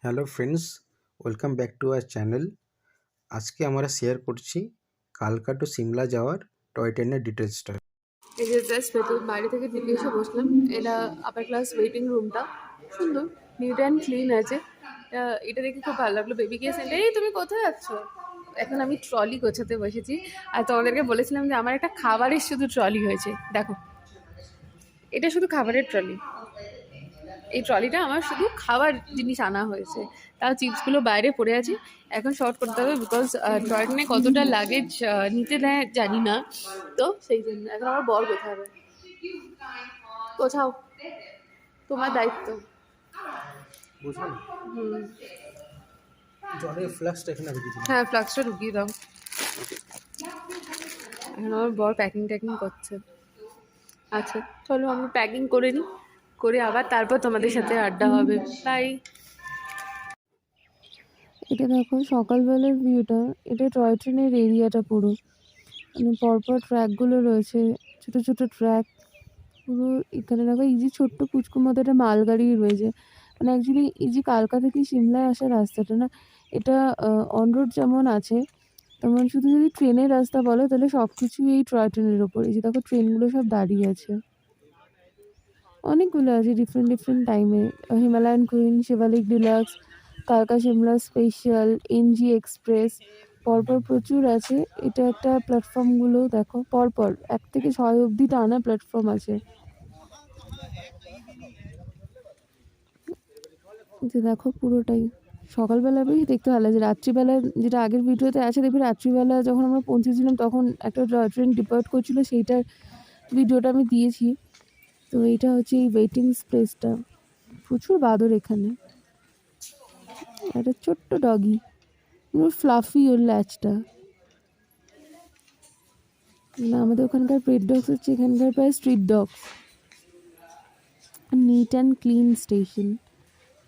Hello friends, welcome back to our channel. আজকে আমরা share করছি কালকা টু সিমলা যাওয়ার টয় ট্রেনের ডিটেলসটা। এই যে জাস্ট ভেতর বাইরে থেকে দিল্লি এসে বসলাম। এটা আপার ক্লাস ওয়েটিং রুমটা সুন্দর, নিট অ্যান্ড ক্লিন আছে। এটা দেখে খুব ভালো লাগলো। বেবি কেস এই তুমি কোথায় যাচ্ছ? এখন আমি ট্রলি গোছাতে বসেছি। আর তোমাদেরকে বলেছিলাম যে আমার একটা খাবারের শুধু ট্রলি হয়েছে। দেখো, এটা শুধু খাবারের ট্রলি। এই ট্রলিটা আমার শুধু খাবার জিনিস আনা হয়েছে। তাও চিপসগুলো বাইরে পড়ে আছে, এখন শর্ট করতে হবে বিকজ টয় ট্রেনে কতটা লাগেজ নিতে দেয় জানি না, তো সেই জন্য এখন আমার বর গোছাবে। গোছাও, তোমার দায়িত্ব। বুঝলাম, হুম, জলের ফ্লাক্সটা এখানে রেখে দিলাম। হ্যাঁ, ফ্লাক্সটা ঢুকিয়ে দাও। এখন আমার বর প্যাকিং ট্যাকিং করছে। আচ্ছা চলো আমরা প্যাকিং করে নিই, করে আবার তারপর তোমাদের সাথে আড্ডা হবে। বাই। এটা দেখো সকালবেলার ভিউটা। এটা টয় ট্রেনের এরিয়াটা পুরো, মানে পরপর ট্র্যাকগুলো রয়েছে, ছোট ছোট ট্র্যাক পুরো। এখানে দেখো এই যে ছোট্ট পুচকুর মতো একটা মালগাড়ি রয়েছে, মানে অ্যাকচুয়ালি এই যে কালকা থেকে সিমলায় আসার রাস্তাটা না, এটা অন রোড যেমন আছে তেমন শুধু যদি ট্রেনের রাস্তা বলো তাহলে সব কিছুই এই টয় ট্রেনের ওপর। এই যে দেখো ট্রেনগুলো সব দাঁড়িয়ে আছে, অনেকগুলো আছে ডিফারেন্ট ডিফারেন্ট টাইমে। হিমালয়ান কুইন, শিবালিক ডিলাক্স, কালকা সিমলা স্পেশাল, এনজি এক্সপ্রেস, পরপর প্রচুর আছে। এটা একটা প্ল্যাটফর্মগুলো দেখো পরপর 1 থেকে 6 অবধি টানা প্ল্যাটফর্ম আছে। যে দেখো পুরোটাই সকালবেলা বেশ দেখতে ভালো লাগছে। রাত্রিবেলা যেটা আগের ভিডিওতে আছে দেখবি, রাত্রিবেলা যখন আমরা পৌঁছেছিলাম তখন একটা ট্রেন ডিপার্ট করছিল, সেইটার ভিডিওটা আমি দিয়েছি। তো এইটা হচ্ছে এই ওয়েটিং স্পেসটা। প্রচুর বাদর এখানে। একটা ছোট্ট ডগি, পুরো ফ্লাফি ওর ল্যাচটা। না, আমাদের ওখানকার পেট ডগস হচ্ছে, এখানকার প্রায় street dogs. Neat and clean station,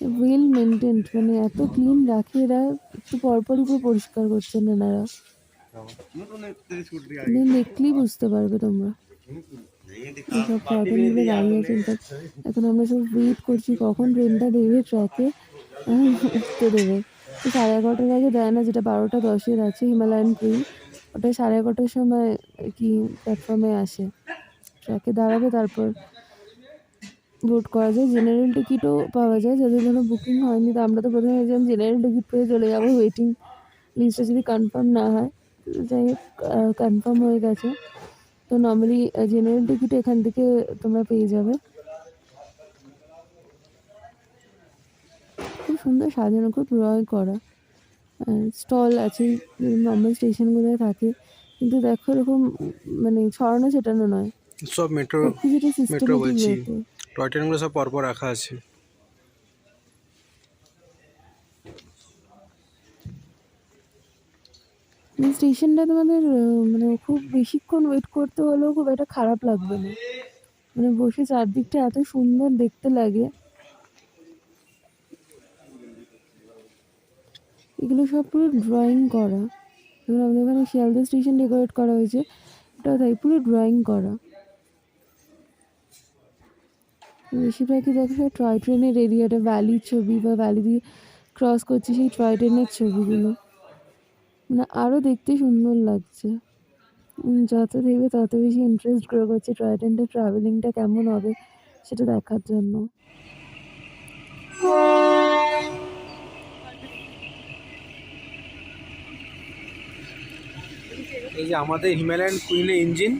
well maintained, মানে এত ক্লিন রাখে এরা। একটু পরপরই পুরো পরিষ্কার করছেন এনারা, দেখলেই বুঝতে পারবে তোমরা। সব ট্রেনগুলো দাঁড়িয়ে আছে। ইনফ্যাক্ট এখন আমরা সব ওয়েট করছি কখন ট্রেনটা দেবে ট্র্যাকে, উঠতে দেবে। তো 11:30টার আগে দেয় না, যেটা 12:10 আছে হিমালয়ান কুইন, ওটা 11:30টার সময় আর কি প্ল্যাটফর্মে আসে, ট্র্যাকে দাঁড়াবে, তারপর বোট করা যায়। জেনারেল টিকিটও পাওয়া যায় যাদের জন্য বুকিং হয়নি। তো আমরা তো প্রথমে ভেবেছিলাম জেনারেল টিকিট পেয়ে চলে যাবো, ওয়েটিং লিস্টটা যদি কনফার্ম না হয়। যাই হোক, কনফার্ম হয়ে গেছে। তো নর্মালি জেনারেল টিকিট এখান থেকে তোমরা পেয়ে যাবে। খুব সুন্দর সাজানো, খুব রয় করা। স্টল আছে নর্মাল স্টেশনগুলোয় থাকে, কিন্তু দেখো এরকম মানে ছড়ানো ছেটানো নয়, সব মেট্রো যেটা মেট্রো সিস্টেমেটিক বলছি, ওয়েতে। টয় ট্রেনগুলো সব পরপর রাখা আছে। স্টেশনটা তোমাদের মানে খুব বেশিক্ষণ ওয়েট করতে হলেও খুব একটা খারাপ লাগবে না, মানে বসে চারদিকটা এত সুন্দর দেখতে লাগে। এগুলো সব পুরো ড্রয়িং করা। যেমন আমাদের ওখানে শিয়ালদা স্টেশন ডেকোরেট করা হয়েছে, ওটা তাই পুরো ড্রয়িং করা। বেশিরভাগই দেখো সব টয় ট্রেনের এরিয়াটা, ভ্যালির ছবি বা ভ্যালি দিয়ে ক্রস করছে সেই টয় ট্রেনের ছবিগুলো, মানে আরও দেখতে সুন্দর লাগছে। যত দেখবে তত বেশি ইন্টারেস্ট গ্রো করছে টয় ট্রেনটা ট্রাভেলিংটা কেমন হবে সেটা দেখার জন্য। এই যে আমাদের হিমালয়ান কুইনের ইঞ্জিন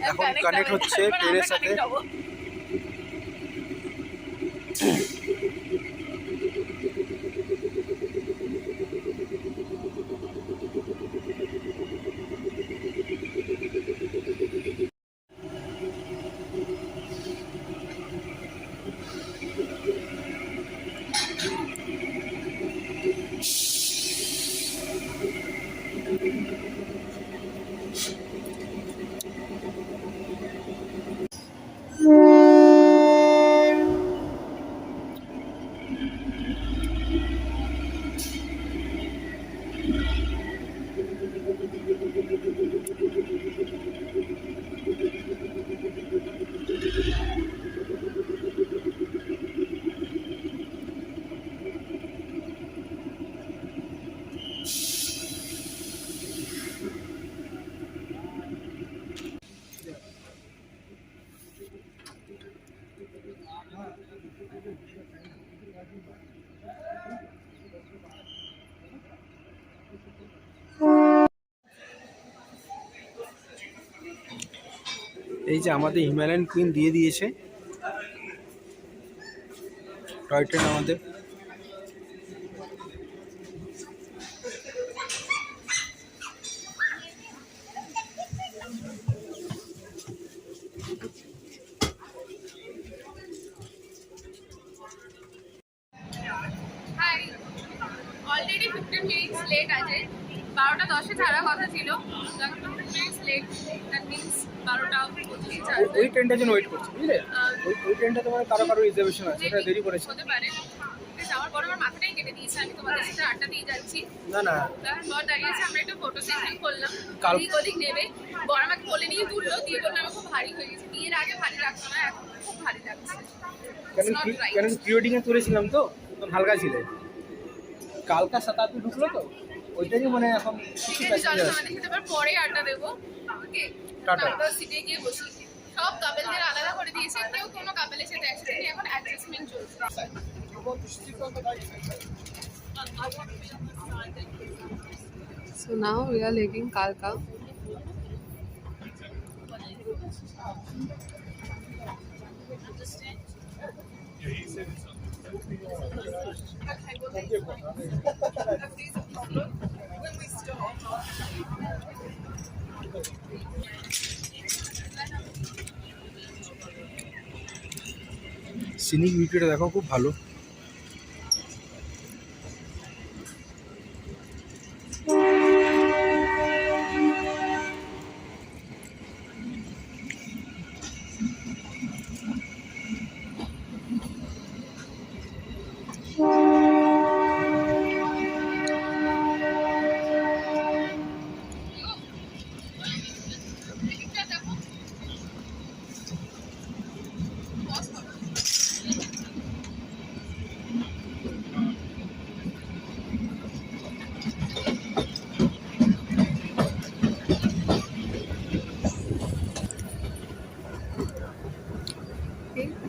এখন কানেক্ট হচ্ছে ট্রেনের সাথে। এই যে আমাদের হিমালয়ান কুইন দিয়ে দিয়েছে টয় ট্রেন আমাদের। অলরেডি 15 মিনিটস লেট আছে। 12টা 10-এ ছাড়ার কথা ছিল, এখন 15 মিনিটস লেট। দ্যাট মিনস 12টা 25-এ ছাড়বে। ওই ট্রেনটার জন্য ওয়েট করছি, বুঝলে? ওই ট্রেনটা তোমার কারো রিজার্ভেশন আছে, ওটা দেরি করেছে। হতে পারে যাওয়ার পর আমার মাথাটাই কেটে দিয়েছে, আমি তোমাদের সাথে আড্ডা দিয়ে যাচ্ছি। না না, তখন বর দাঁড়িয়েছে, আমরা একটু ফটো সেশন করলাম। কাল- এদিক ওদিক নেবে। বর আমাকে বলে নিয়ে তুললো, দিয়ে বললো আমার খুব ভারী হয়ে গেছে। বিয়ের আগে ভারী লাগতো না, এখন খুব ভারী লাগছে। কেন প্রি ওয়েডিং এ তুলেছিলাম তো হালকা ছিল। কালকা শতাব্দী ঢুকলো তো ওইটারই মানে এখন কিছু প্যাসেঞ্জার আছে। পরে আড্ডা দেবো। ওকে, টাটা। তারপর সিটে গিয়ে বসি। সব কাপেলদের আলাদা করে দিয়েছে, কেউ কোনো কাপেলের সাথে একসাথে নেই, এখন অ্যাডজাস্টমেন্ট চলছে। So now we are leaving Kalka. Scenic ভিডিওটা দেখো, খুব ভালো।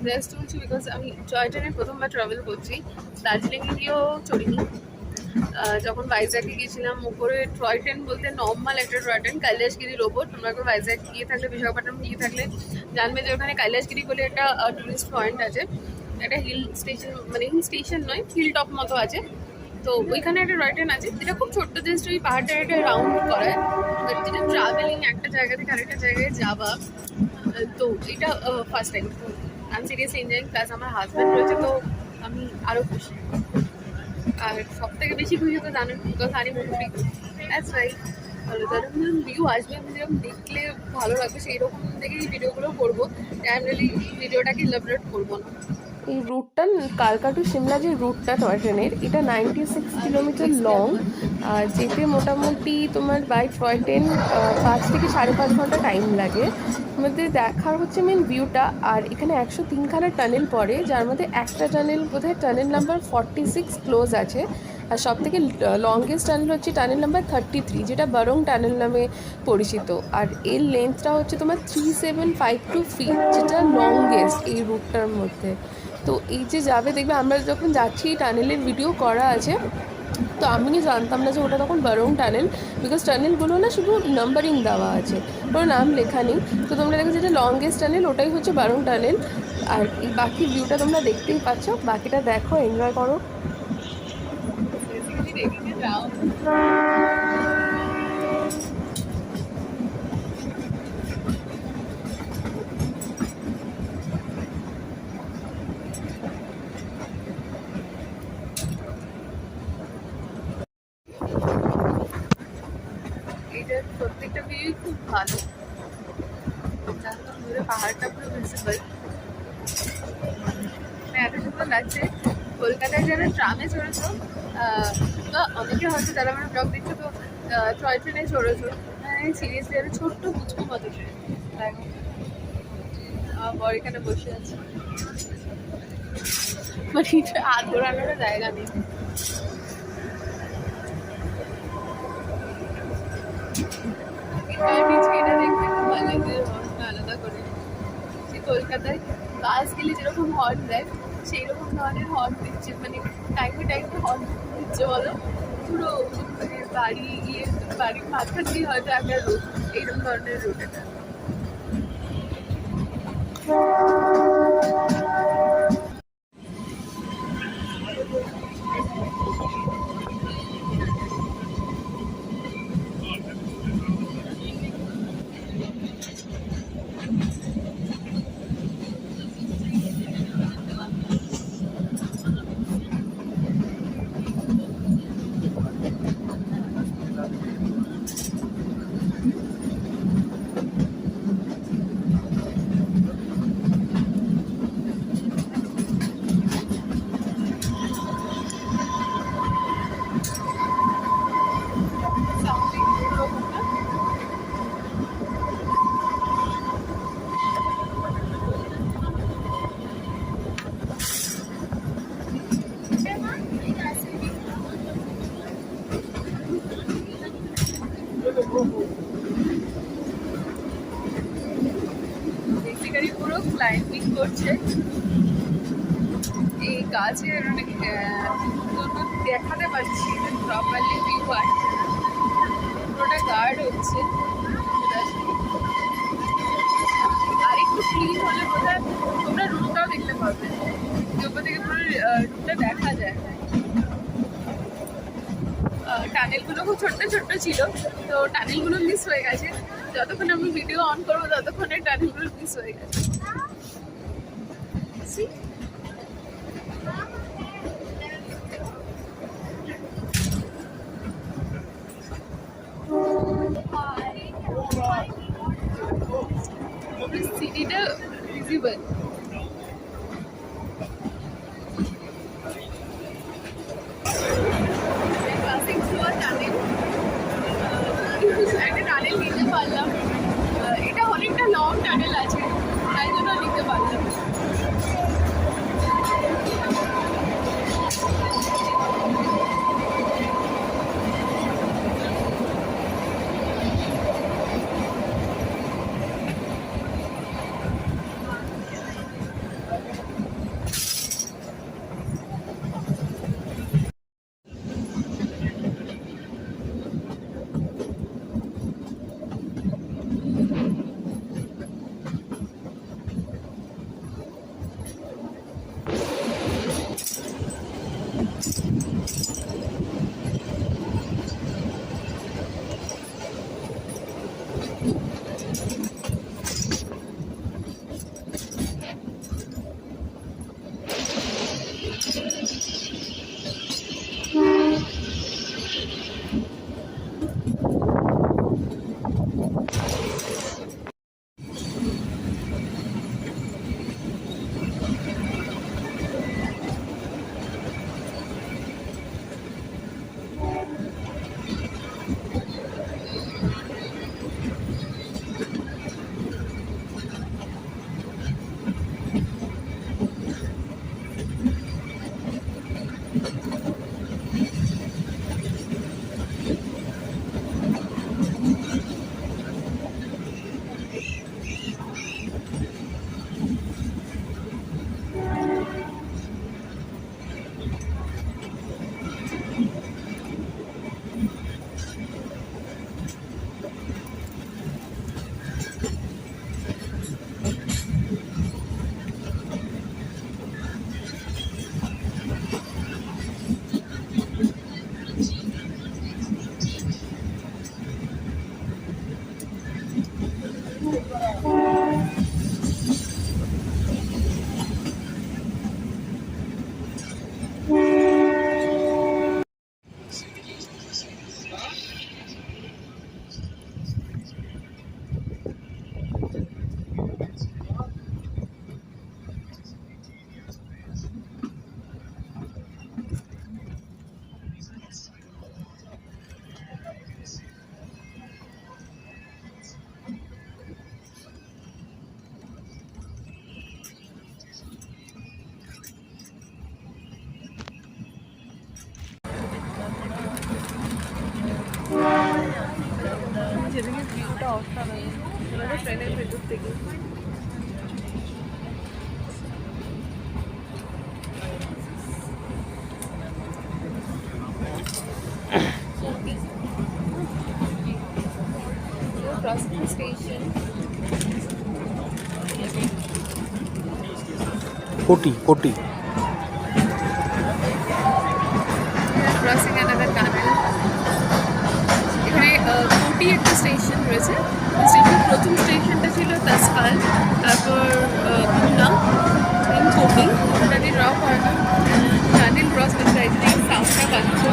রেস্ট করছি বিকজ আমি টয় ট্রেনে প্রথমবার ট্রাভেল করছি। দার্জিলিংয়ে গিয়েও চড়িনি। যখন ভাইজ্যাগে গিয়েছিলাম, উপরে টয় ট্রেন বলতে নর্মাল একটা টয় ট্রেন, কৈলাসগিরির ওপর। তোমরা একবার ভাইজ্যাগ গিয়ে থাকলে, বিশাখাপট্টনম গিয়ে থাকলে জানবে যে ওখানে কৈলাসগিরি বলে একটা টুরিস্ট পয়েন্ট আছে। একটা হিল স্টেশন, মানে হিল স্টেশন নয়, হিল টপ মতো আছে। তো ওইখানে একটা টয় ট্রেন আছে, যেটা খুব ছোট্ট, জাস্ট ওই পাহাড়টা একটা রাউন্ড করায়। বাট যেটা ট্রাভেলিং একটা জায়গা থেকে আরেকটা জায়গায় যাওয়া, তো এটা first time. I am seriously enjoying. Plus আমার হাজব্যান্ড রয়েছে, তো আমি আরও খুশি। আর সব থেকে বেশি খুশি তো জানেন, because honeymoon peak. That's right. ভালো যেরকম ভিউ আসবে, আমি যেরকম দেখলে ভালো লাগবে সেই রকম দেখে এই ভিডিওগুলো করবো। টাইমলি ভিডিওটাকে ইলাবরেট করবো না। এই রুটটা কালকা টু সিমলা যে রুটটা টয় ট্রেনের, এটা 96 কিলোমিটার লং। আর যেতে মোটামুটি তোমার বাই টয় ট্রেন 5 থেকে 5.5 ঘন্টা টাইম লাগে। মধ্যে দেখার হচ্ছে মেন ভিউটা। আর এখানে 103খানা টানেল পড়ে, যার মধ্যে একটা টানেল বোধহয় টানেল নাম্বার 46 ক্লোজ আছে। আর সব থেকে লংগেস্ট টানেল হচ্ছে টানেল নাম্বার 33, যেটা বারং টানেল নামে পরিচিত। আর এর লেন্থটা হচ্ছে তোমার 3752 ফিট, যেটা লংগেস্ট এই রুটটার মধ্যে। তো এই যে যাবে, দেখবে আমরা যখন যাচ্ছি টানেলের ভিডিও করা আছে। তো আমি জানতাম না যে ওটা তখন বারং টানেল, বিকজ টানেলগুলো না শুধু নাম্বারিং দেওয়া আছে, কোনো নাম লেখা নেই। তো তোমরা দেখো যেটা লংগেস্ট টানেল, ওটাই হচ্ছে বারং টানেল। আর এই বাকি ভিউটা তোমরা দেখতেই পাচ্ছ, বাকিটা দেখো, এনজয় করো। এইটার প্রত্যেকটা ভিউই খুব ভালো। দূরে পাহাড়টা পুরো ভিজিবল, এত সুন্দর লাগছে। কলকাতায় যারা ট্রামে চড়েছো, বা অনেকে হয়তো যারা আমার ব্লগ দেখছো, তো টয় ট্রেনে চড়েছো, সিরিয়াসলি একটা ছোট্ট পুচকু মতো ট্রেন। আমার বর এখানে বসে আছে, মানে হাত ঘোরানোর জায়গা নেই। এটা দেখতে খুব ভালো লাগছে, হর্নটা আলাদা করে। সে কলকাতায় বাস গেলে যেরকম হর্ন দেয়, সেই রকম ধরনের হর্ন দিচ্ছে, মানে টাইমে টাইমে হচ্ছে বলো পুরো মানে বাড়ির মাঝখান দিয়ে হয়তো একটা রোড, এইরকম ধরনের রোড এটা। বেসিক্যালি পুরো ক্লাইম্বিং করছে এই গাছের দেখাতে পারছি প্রপারলি ভিউ আসছে না, পুরোটা গার্ড হচ্ছে। আর একটু ক্লিন হলে বোধহয় তোমরা রুটটাও দেখতে পাবে, ওপর থেকে পুরো রুটটা দেখা যায়। টানেলগুলো খুব ছোট্ট ছোট্ট ছিল, তো টানেলগুলো মিস হয়ে গেছে। যতক্ষণ আমি ভিডিও অন করবো ততক্ষণে টানেলগুলো মিস হয়ে গেছে। সিটিটা ভিজিবল। একটা টানেল নিতে পারলাম, এটা অনেকটা লং টানেল আছে, তাই জন্য নিতে পারলাম। যেদিকে ভিউটা অসাধারণ, ওটা ট্রেনের ভেতর থেকে। Crossing the station. Crore crore Crossing another tunnel. এখানে কোটি একটা স্টেশন রয়েছে। স্টেশন প্রথম স্টেশনটা ছিল তাসকাল, তারপর কুন্না, দেন কোটি। ওটা দিয়ে ড্রপ হয় না, টানেল ক্রস করতে হয়, এই সাউন্ডটা পাচ্ছ।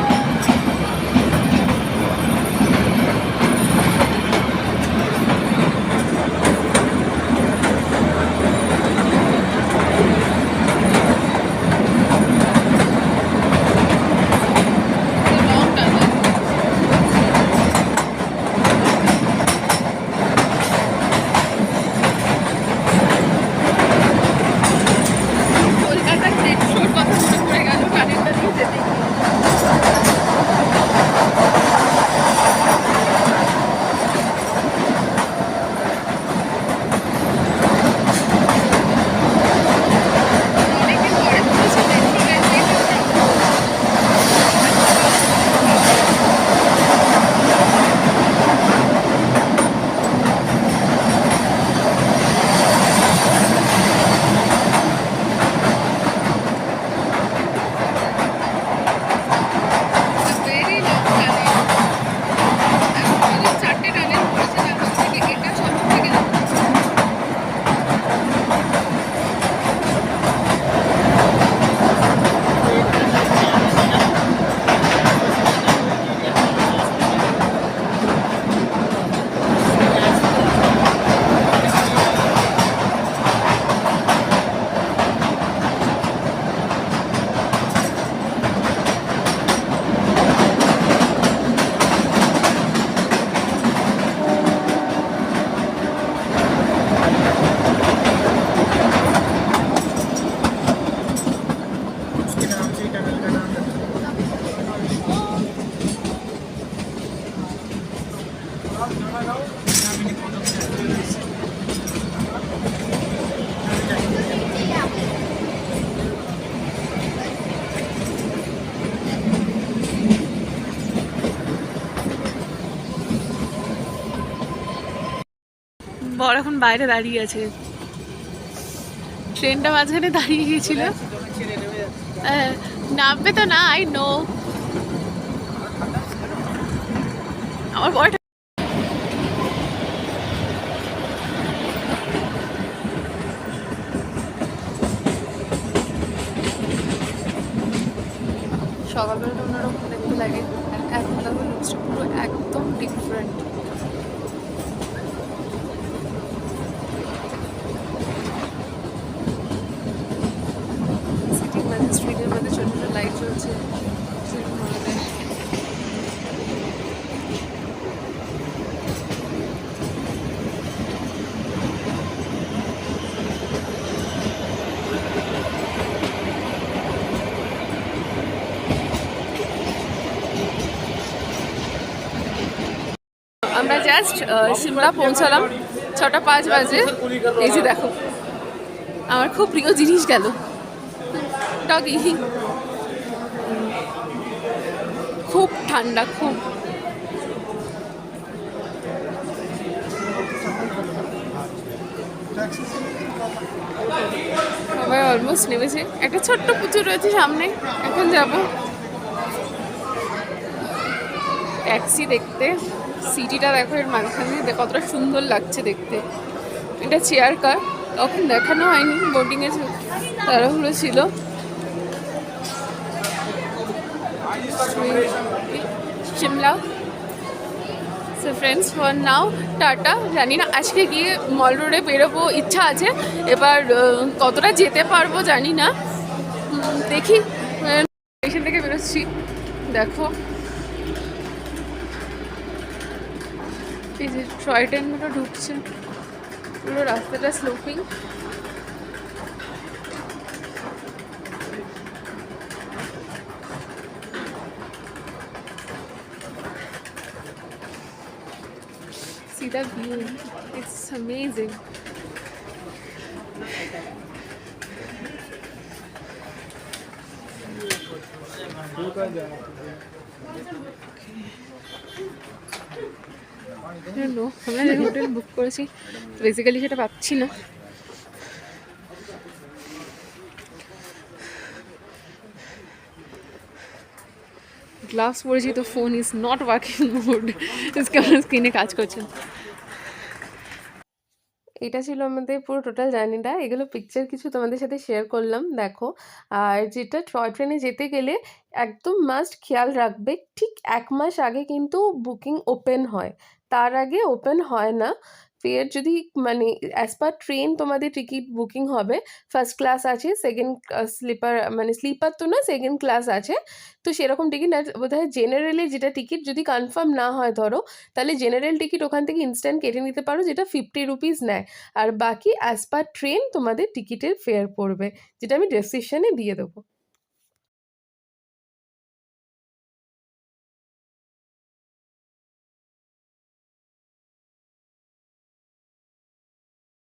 বর এখন বাইরে দাঁড়িয়ে আছে, ট্রেনটা মাঝখানে দাঁড়িয়ে গিয়েছিল। নামবে তো না, আই নো। আমার বর সকালবেলাটা অন্যরকম দেখতে লাগে, এখন দেখো লুকসটা পুরো একদম ডিফারেন্ট। সিটির মধ্যে, স্ট্রিটের মধ্যে ছোট ছোট লাইট জ্বলছে। আমরা জাস্ট সিমলা পৌঁছালাম, 6:05 বাজে। এই যে দেখো আমার খুব প্রিয় জিনিস গেল, ডগি। খুব ঠান্ডা, খুব। সবাই অলমোস্ট নেমেছে। একটা ছোট্ট পুজো রয়েছে সামনে, এখন যাব ট্যাক্সি দেখতে। সিটিটা দেখো, এর মাঝখানে কতটা সুন্দর লাগছে দেখতে। এটা চেয়ার কার, তখন দেখানো হয়নি, বোটিংয়ে তাড়াহুড়ো ছিল। Shimla. So friends, for now tata. জানি না আজকে গিয়ে মল রোডে বেরোবো, ইচ্ছা আছে। এবার কতটা যেতে পারবো জানি না, দেখি। স্টেশন থেকে বেরোচ্ছি, দেখো এই যে টয় ট্রেনগুলো ঢুকছে, পুরো রাস্তাটা sloping. See the view, it's amazing. আমরা যে হোটেল বুক করেছি বেসিক্যালি সেটা পাচ্ছি না। গ্লাভস পরেছি তো phone is not working mode, স্ক্রিনে কাজ করছে না। এটা ছিল আমাদের পুরো টোটাল জার্নিটা। এগুলো পিকচার কিছু তোমাদের সাথে শেয়ার করলাম, দেখো। আর যেটা টয় ট্রেনে যেতে গেলে একদম মাস্ট খেয়াল রাখবে, ঠিক 1 মাস আগে কিন্তু বুকিং ওপেন হয়, তার আগে ওপেন হয় না। ফের যদি মানে অ্যাজ পার ট্রেন তোমাদের টিকিট বুকিং হবে, ফার্স্ট ক্লাস আছে, সেকেন্ড স্লিপার মানে স্লিপার তো না, সেকেন্ড ক্লাস আছে, তো সেরকম টিকিট। আর বোধহয় জেনারেলি যেটা টিকিট যদি কনফার্ম না হয় ধরো, তাহলে জেনারেল টিকিট ওখান থেকে ইনস্ট্যান্ট কেটে নিতে পারো, যেটা 50 রুপিস নেয়। আর বাকি অ্যাজ পার ট্রেন তোমাদের টিকিটের ফেয়ার পড়বে, যেটা আমি ডেসক্রিপশানে দিয়ে দেবো।